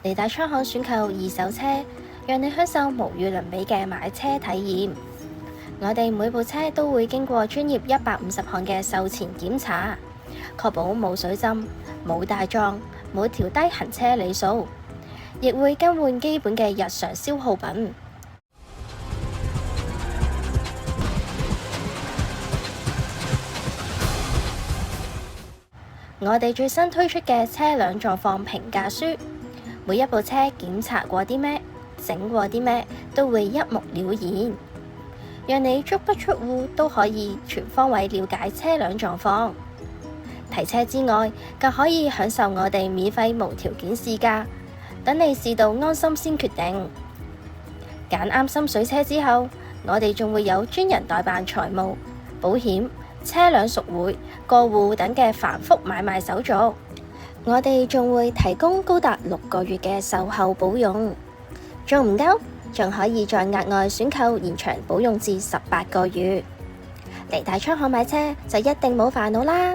嚟大昌行選購二手車，讓你享受無與倫比嘅買車體驗。我哋每部車都會經過專業150項嘅售前檢查，確保冇水浸、冇大撞、冇調低行車里數，亦會更換基本嘅日常消耗品。我哋最新推出嘅車輛狀況評價書，每一部車檢查過啲咩、整過啲咩，都會一目了然，讓你足不出戶都可以全方位了解車輛狀況。提車之外，更可以享受我哋免費無條件試駕，等你試到安心先決定。揀啱心水車之後，我哋仲會有專人代辦財務、保險、車輛贖回、過戶等嘅繁複買賣手續。我哋仲會提供高達6個月嘅售後保用，仲唔夠？仲可以再額外選購延長保用至18個月。嚟大昌行買車就一定冇煩惱啦！